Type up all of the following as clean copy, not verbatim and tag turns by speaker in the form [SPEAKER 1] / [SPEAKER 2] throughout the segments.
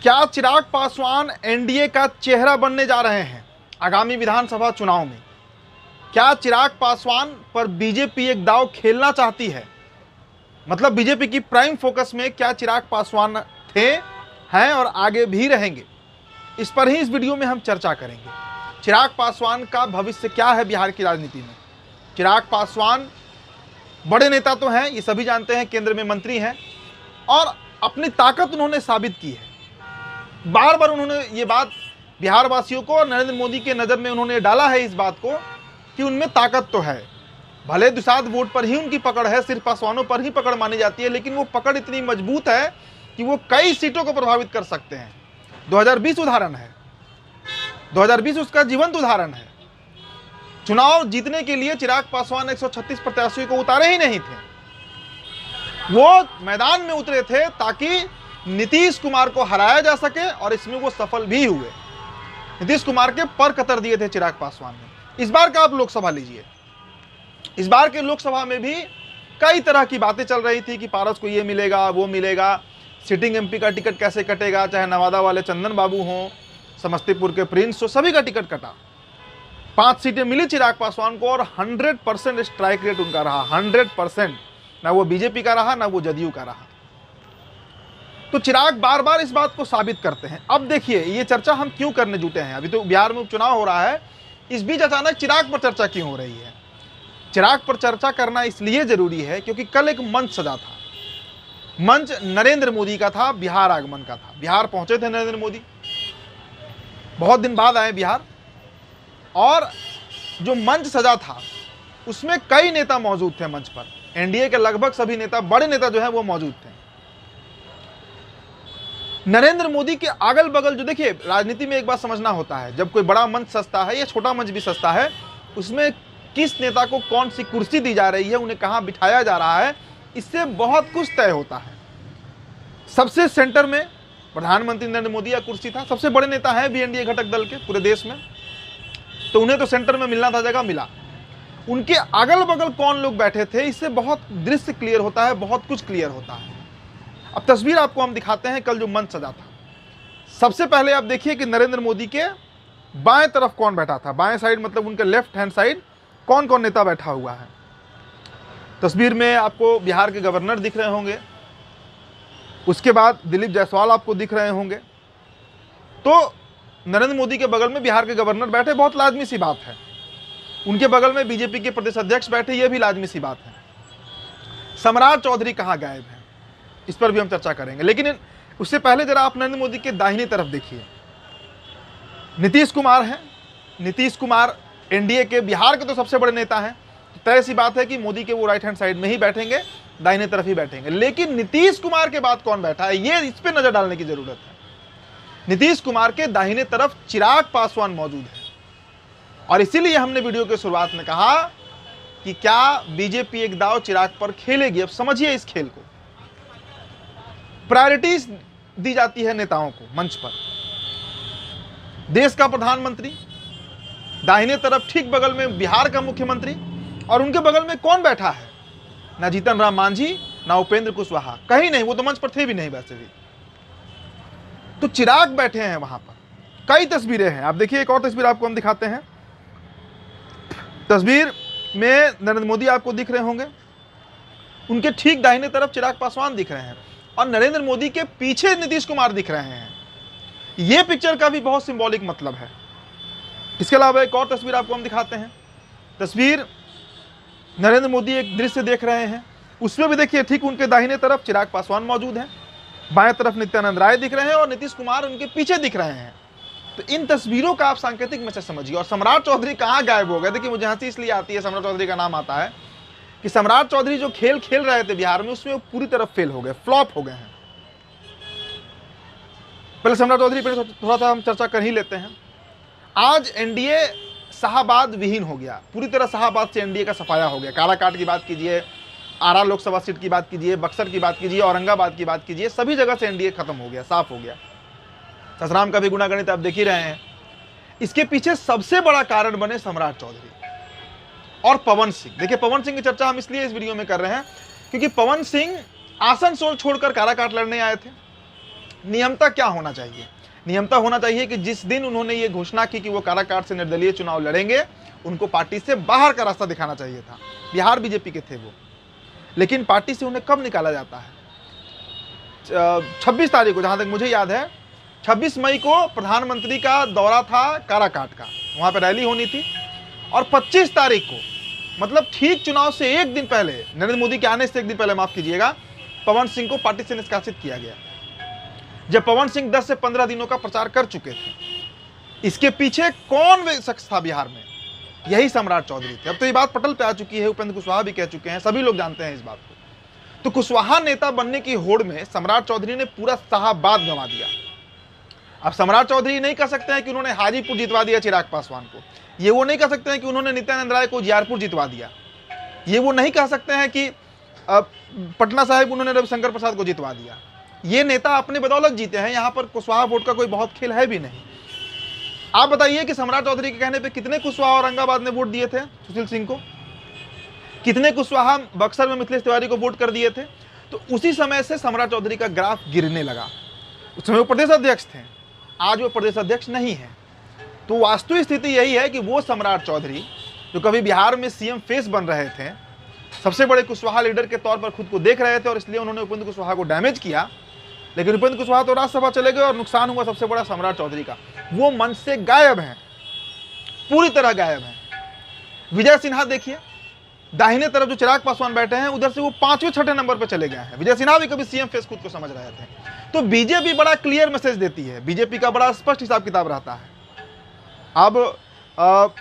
[SPEAKER 1] क्या चिराग पासवान एनडीए का चेहरा बनने जा रहे हैं आगामी विधानसभा चुनाव में? क्या चिराग पासवान पर बीजेपी एक दांव खेलना चाहती है? मतलब बीजेपी की प्राइम फोकस में क्या चिराग पासवान थे, हैं और आगे भी रहेंगे? इस पर ही इस वीडियो में हम चर्चा करेंगे। चिराग पासवान का भविष्य क्या है बिहार की राजनीति में? चिराग पासवान बड़े नेता तो हैं, ये सभी जानते हैं, केंद्र में मंत्री हैं और अपनी ताकत उन्होंने साबित की है। बार बार उन्होंने ये बात बिहार वासियों को और नरेंद्र मोदी के नज़र में उन्होंने डाला है इस बात को कि उनमें ताकत तो है। भले दुसाध वोट पर ही उनकी पकड़ है, सिर्फ पासवानों पर ही पकड़ मानी जाती है, लेकिन वो पकड़ इतनी मजबूत है कि वो कई सीटों को प्रभावित कर सकते हैं। 2020 उदाहरण है, 2020 उसका जीवंत उदाहरण है। चुनाव जीतने के लिए चिराग पासवान 136 प्रत्याशियों को उतारे ही नहीं थे, वो मैदान में उतरे थे ताकि नीतीश कुमार को हराया जा सके और इसमें वो सफल भी हुए। नीतीश कुमार के पर कतर दिए थे चिराग पासवान ने। इस बार का आप लोकसभा लीजिए, इस बार के लोकसभा में भी कई तरह की बातें चल रही थी कि पारस को ये मिलेगा, वो मिलेगा, सिटिंग एमपी का टिकट कैसे कटेगा, चाहे नवादा वाले चंदन बाबू हों, समस्तीपुर के प्रिंस हो, सभी का टिकट कटा। 5 सीटें मिली चिराग पासवान को और 100% स्ट्राइक रेट उनका रहा, 100%। ना वो बीजेपी का रहा, ना वो जदयू का रहा। तो चिराग बार बार इस बात को साबित करते हैं। अब देखिए ये चर्चा हम क्यों करने जुटे हैं, अभी तो बिहार में उपचुनाव हो रहा है, इस बीच अचानक चिराग पर चर्चा क्यों हो रही है? चिराग पर चर्चा करना इसलिए जरूरी है क्योंकि कल एक मंच सजा था। मंच नरेंद्र मोदी का था, बिहार आगमन का था। बिहार पहुंचे थे नरेंद्र मोदी, बहुत दिन बाद आए बिहार, और जो मंच सजा था उसमें कई नेता मौजूद थे मंच पर। एनडीए के लगभग सभी नेता, बड़े नेता जो है वो मौजूद थे। नरेंद्र मोदी के अगल बगल जो, देखिए राजनीति में एक बात समझना होता है, जब कोई बड़ा मंच सस्ता है या छोटा मंच भी सस्ता है, उसमें किस नेता को कौन सी कुर्सी दी जा रही है, उन्हें कहां बिठाया जा रहा है, इससे बहुत कुछ तय होता है। सबसे सेंटर में प्रधानमंत्री नरेंद्र मोदी का कुर्सी था, सबसे बड़े नेता हैं भी एनडीए घटक दल के पूरे देश में, तो उन्हें तो सेंटर में मिलना था, जगह मिला। उनके अगल बगल कौन लोग बैठे थे, इससे बहुत दृश्य क्लियर होता है, बहुत कुछ क्लियर होता है। अब तस्वीर आपको हम दिखाते हैं कल जो मंच सजा था। सबसे पहले आप देखिए कि नरेंद्र मोदी के बाएं तरफ कौन बैठा था, बाएं साइड मतलब उनके लेफ्ट हैंड साइड कौन कौन नेता बैठा हुआ है। तस्वीर में आपको बिहार के गवर्नर दिख रहे होंगे, उसके बाद दिलीप जायसवाल आपको दिख रहे होंगे। तो नरेंद्र मोदी के बगल में बिहार के गवर्नर बैठे, बहुत लाजमी सी बात है। उनके बगल में बीजेपी के प्रदेश अध्यक्ष बैठे, यह भी लाजमी सी बात है। सम्राट चौधरी कहां गायब है, इस पर भी हम चर्चा करेंगे। लेकिन उससे पहले जरा आप नरेंद्र मोदी के दाहिनी तरफ देखिए, नीतीश कुमार हैं। नीतीश कुमार एनडीए के बिहार के तो सबसे बड़े नेता हैं, तो तय सी बात है कि मोदी के वो राइट हैंड साइड में ही बैठेंगे, दाहिने तरफ ही बैठेंगे। लेकिन नीतीश कुमार के बाद कौन बैठा है, ये इस पर नजर डालने की जरूरत है। नीतीश कुमार के दाहिने तरफ चिराग पासवान मौजूद है, और इसीलिए हमने वीडियो के शुरुआत में कहा कि क्या बीजेपी एक दांव चिराग पर खेलेगी। अब समझिए इस खेल को। प्रायोरिटीज दी जाती है नेताओं को मंच पर। देश का प्रधानमंत्री, दाहिने तरफ ठीक बगल में बिहार का मुख्यमंत्री, और उनके बगल में कौन बैठा है? ना जीतन राम मांझी, ना उपेंद्र कुशवाहा, कहीं नहीं, वो तो मंच पर थे भी नहीं वैसे भी। तो चिराग बैठे हैं वहां पर। कई तस्वीरें हैं, आप देखिए एक और तस्वीर आपको हम दिखाते हैं। तस्वीर में नरेंद्र मोदी आपको दिख रहे होंगे, उनके ठीक दाहिने तरफ चिराग पासवान दिख रहे हैं, और नरेंद्र मोदी के पीछे नीतीश कुमार दिख रहे हैं। यह पिक्चर का भी बहुत सिंबॉलिक मतलब है। इसके अलावा एक और तस्वीर आपको हम दिखाते हैं। तस्वीर नरेंद्र मोदी एक दृश्य देख रहे हैं, उसमें भी देखिए ठीक उनके दाहिने तरफ चिराग पासवान मौजूद हैं, बाएं तरफ नित्यानंद राय दिख रहे हैं और नीतीश कुमार उनके पीछे दिख रहे हैं। तो इन तस्वीरों का आप सांकेतिक मैसेज समझिए। और सम्राट चौधरी कहाँ गायब हो गए? देखिए मुझे हंसी इसलिए आती है, सम्राट चौधरी का नाम आता है कि सम्राट चौधरी जो खेल खेल रहे थे बिहार में, उसमें वो पूरी तरह फेल हो गए, फ्लॉप हो गए हैं। पहले सम्राट चौधरी पर थोड़ा सा हम चर्चा कर ही लेते हैं। आज एनडीए शाहाबाद विहीन हो गया, पूरी तरह शाहाबाद से एनडीए का सफाया हो गया। काराकाट की बात कीजिए, आरा लोकसभा सीट की बात कीजिए, बक्सर की बात कीजिए, औरंगाबाद की बात कीजिए, सभी जगह से एनडीए खत्म हो गया, साफ हो गया। ससराम का भी गुनागणित आप देख ही रहे हैं। इसके पीछे सबसे बड़ा कारण बने सम्राट चौधरी और पवन सिंह। देखिए पवन सिंह की चर्चा हम इसलिए इस वीडियो में कर रहे हैं क्योंकि पवन सिंह आसनसोल छोड़कर काराकाट लड़ने आए थे। नियमता क्या होना चाहिए? नियमता होना चाहिए कि जिस दिन उन्होंने ये घोषणा की कि वो काराकाट से निर्दलीय चुनाव लड़ेंगे, उनको पार्टी से बाहर का रास्ता दिखाना चाहिए था। बिहार बीजेपी के थे वो, लेकिन पार्टी से उन्हें कब निकाला जाता है? 26 तारीख को, जहां तक मुझे याद है 26 मई को प्रधानमंत्री का दौरा था काराकाट का, वहां पर रैली होनी थी। और 25 तारीख को, मतलब ठीक चुनाव से एक दिन पहले, नरेंद्र मोदी के आने से एक दिन पहले, माफ कीजिएगा, पवन सिंह को पार्टी से निष्कासित किया गया, जब पवन सिंह 10 से 15 दिनों का प्रचार कर चुके थे। इसके पीछे कौन वे शख्स था बिहार में? यही सम्राट चौधरी थे। अब तो ये बात पटल पे आ चुकी है, उपेंद्र कुशवाहा भी कह चुके हैं, सभी लोग जानते हैं इस बात को। तो कुशवाहा नेता बनने की होड़ में सम्राट चौधरी ने पूरा शाहाबाद गंवा दिया। अब सम्राट चौधरी नहीं कह सकते हैं कि उन्होंने हाजीपुर जितवा दिया चिराग पासवान को, ये वो नहीं कह सकते हैं कि उन्होंने नित्यानंद राय को जियारपुर जितवा दिया, ये वो नहीं कह सकते हैं कि पटना साहिब उन्होंने रविशंकर प्रसाद को जितवा दिया। ये नेता अपने बदौलत जीते हैं, यहां पर कुशवाहा वोट का कोई बहुत खेल है भी नहीं। आप बताइए कि सम्राट चौधरी के कहने पे कितने कुशवाहा औरंगाबाद में वोट दिए थे सुशील सिंह को? कितने कुशवाहा बक्सर में मिथिलेश तिवारी को वोट कर दिए थे? तो उसी समय से सम्राट चौधरी का ग्राफ गिरने लगा। उस समय वो प्रदेश अध्यक्ष थे, आज वो प्रदेश अध्यक्ष नहीं है। तो वास्तविक स्थिति यही है कि वो सम्राट चौधरी जो कभी बिहार में सीएम फेस बन रहे थे, सबसे बड़े कुशवाहा लीडर के तौर पर खुद को देख रहे थे, और इसलिए उन्होंने उपेंद्र कुशवाहा को डैमेज किया। लेकिन उपेंद्र कुशवाहा तो राज्यसभा चले गए और नुकसान हुआ सबसे बड़ा सम्राट चौधरी का। वो मंच से गायब हैं, पूरी तरह गायब हैं। विजय सिन्हा देखिए, दाहिने तरफ जो चिराग पासवान बैठे हैं, उधर से वो 5वें 6ठे नंबर पर चले गए हैं। विजय सिन्हा भी कभी सीएम फेस खुद को समझ रहे थे। तो बीजेपी बड़ा क्लियर मैसेज देती है, बीजेपी का बड़ा स्पष्ट हिसाब किताब रहता है। अब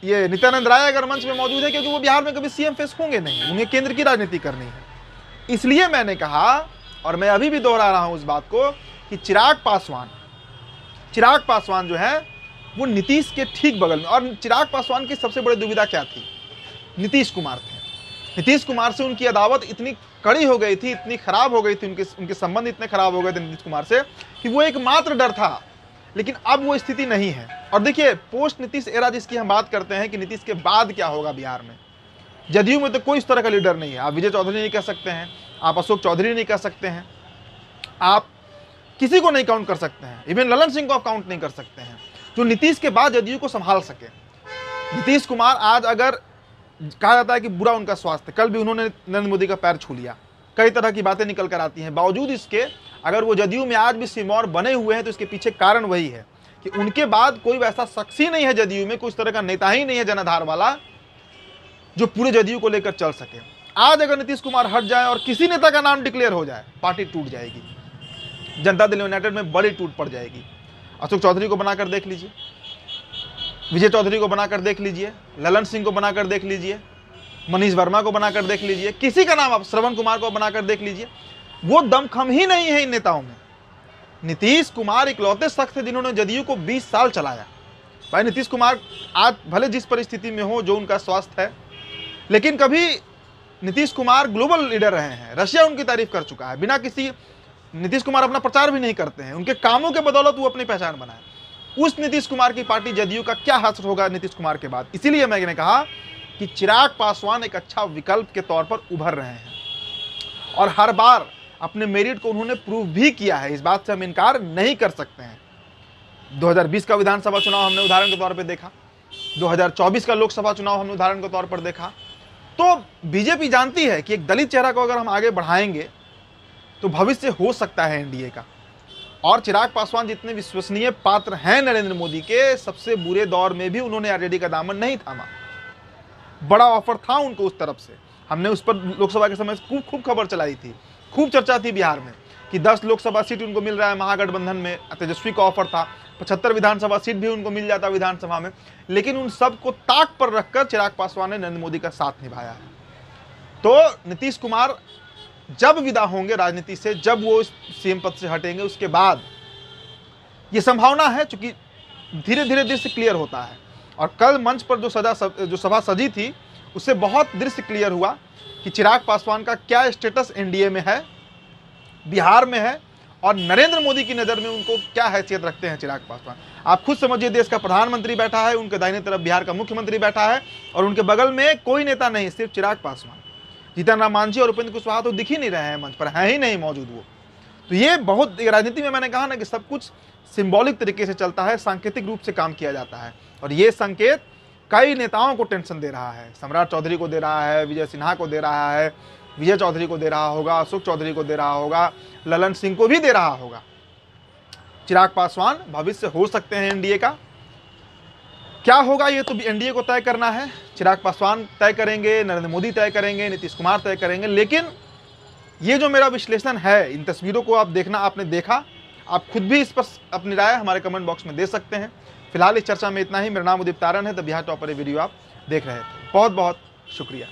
[SPEAKER 1] ये नित्यानंद राय अगर मंच में मौजूद है, क्योंकि वो बिहार में कभी सीएम फेस होंगे नहीं, उन्हें केंद्र की राजनीति करनी है। इसलिए मैंने कहा, और मैं अभी भी दोहरा रहा हूं उस बात को, कि चिराग पासवान जो है वो नीतीश के ठीक बगल में। और चिराग पासवान की सबसे बड़ी दुविधा क्या थी? नीतीश कुमार थे। नीतीश कुमार से उनकी अदावत इतनी कड़ी हो गई थी, इतनी खराब हो गई थी, उनके संबंध इतने खराब हो गए थे नीतीश कुमार से, कि वो एकमात्र डर था। लेकिन अब वो स्थिति नहीं है। और देखिए, पोस्ट नीतीश एरा जिसकी हम बात करते हैं कि नीतीश के बाद क्या होगा बिहार में, जदयू में तो कोई इस तरह का लीडर नहीं है। आप विजय चौधरी नहीं कह सकते हैं, आप अशोक चौधरी नहीं कह सकते हैं, आप किसी को नहीं काउंट कर सकते हैं, इवन ललन सिंह को आप काउंट नहीं कर सकते हैं जो नीतीश के बाद जदयू को संभाल सके। नीतीश कुमार आज, अगर कहा जाता है कि बुरा उनका स्वास्थ्य, कल भी उन्होंने नरेंद्र मोदी का पैर छू लिया, कई तरह की बातें निकल कर आती हैं, बावजूद इसके अगर वो जदयू में आज भी सिरमौर बने हुए हैं, तो इसके पीछे कारण वही है कि उनके बाद कोई वैसा शख्स ही नहीं है जदयू में, कोई इस तरह का नेता ही नहीं है जनाधार वाला जो पूरे जदयू को लेकर चल सके। आज अगर नीतीश कुमार हट जाए और किसी नेता का नाम डिक्लेयर हो जाए, पार्टी टूट जाएगी, जनता दल यूनाइटेड में बड़ी टूट पड़ जाएगी। अशोक चौधरी को बनाकर देख लीजिए, विजय चौधरी को बनाकर देख लीजिए, ललन सिंह को बनाकर देख लीजिए, मनीष वर्मा को बनाकर देख लीजिए, किसी का नाम आप, श्रवण कुमार को बनाकर देख लीजिए, वो दमखम ही नहीं है इन नेताओं में। नीतीश कुमार इकलौते शख्स थे जिन्होंने जदयू को 20 साल चलाया। भाई नीतीश कुमार आज भले जिस परिस्थिति में हो, जो उनका स्वास्थ्य है, लेकिन कभी नीतीश कुमार ग्लोबल लीडर रहे हैं, रशिया उनकी तारीफ कर चुका है। बिना किसी, नीतीश कुमार अपना प्रचार भी नहीं करते हैं, उनके कामों के बदौलत वो अपनी पहचान बनाए। उस नीतीश कुमार की पार्टी जदयू का क्या हासिल होगा नीतीश कुमार के बाद? इसीलिए मैंने कहा कि चिराग पासवान एक अच्छा विकल्प के तौर पर उभर रहे हैं, और हर बार अपने मेरिट को उन्होंने प्रूव भी किया है, इस बात से हम इनकार नहीं कर सकते हैं। 2020 का विधानसभा चुनाव हमने उदाहरण के तौर पर देखा, 2024 का लोकसभा चुनाव हमने उदाहरण के तौर पर देखा। तो बीजेपी जानती है कि एक दलित चेहरा को अगर हम आगे बढ़ाएंगे तो भविष्य हो सकता है एनडीए का। और चिराग पासवान जितने विश्वसनीय पात्र हैं नरेंद्र मोदी के, सबसे बुरे दौर में भी उन्होंने आरजेडी का दामन नहीं थामा। बड़ा ऑफर था उनको उस तरफ से, हमने उस पर लोकसभा के समय खूब खबर चलाई थी, खूब चर्चा थी बिहार में कि 10 लोकसभा सीट उनको मिल रहा है महागठबंधन में। तेजस्वी का ऑफर था, 75 विधानसभा सीट भी उनको मिल जाता विधानसभा में। लेकिन उन सब को ताक पर रखकर चिराग पासवान ने नरेंद्र मोदी का साथ निभाया है। तो नीतीश कुमार जब विदा होंगे राजनीति से, जब वो सीएम पद से हटेंगे, उसके बाद ये संभावना है, चूंकि धीरे धीरे दृश्य क्लियर होता है। और कल मंच पर जो सभा सजी थी, उससे बहुत दृश्य क्लियर हुआ कि चिराग पासवान का क्या स्टेटस एनडीए में है, बिहार में है, और नरेंद्र मोदी की नज़र में उनको क्या हैसियत रखते हैं चिराग पासवान। आप खुद समझिए, देश का प्रधानमंत्री बैठा है, उनके दाहिने तरफ बिहार का मुख्यमंत्री बैठा है, और उनके बगल में कोई नेता नहीं, सिर्फ चिराग पासवान। जीतन राम मांझी और उपेंद्र कुशवाहा तो दिख ही नहीं रहे हैं मंच पर, हैं ही नहीं मौजूद वो। तो ये बहुत, राजनीति में मैंने कहा ना कि सब कुछ सिंबॉलिक तरीके से चलता है, सांकेतिक रूप से काम किया जाता है, और ये संकेत कई नेताओं को टेंशन दे रहा है। सम्राट चौधरी को दे रहा है, विजय सिन्हा को दे रहा है, विजय चौधरी को दे रहा होगा, अशोक चौधरी को दे रहा होगा, ललन सिंह को भी दे रहा होगा। चिराग पासवान भविष्य हो सकते हैं एनडीए का। क्या होगा ये तो एनडीए को तय करना है। चिराग पासवान तय करेंगे, नरेंद्र मोदी तय करेंगे, नीतीश कुमार तय करेंगे। लेकिन ये जो मेरा विश्लेषण है, इन तस्वीरों को आप देखना, आपने देखा, आप खुद भी इस पर अपनी राय हमारे कमेंट बॉक्स में दे सकते हैं। फिलहाल इस चर्चा में इतना ही। मेरा नाम उदित तारन है, द बिहार टॉपर वीडियो आप देख रहे थे। बहुत बहुत शुक्रिया।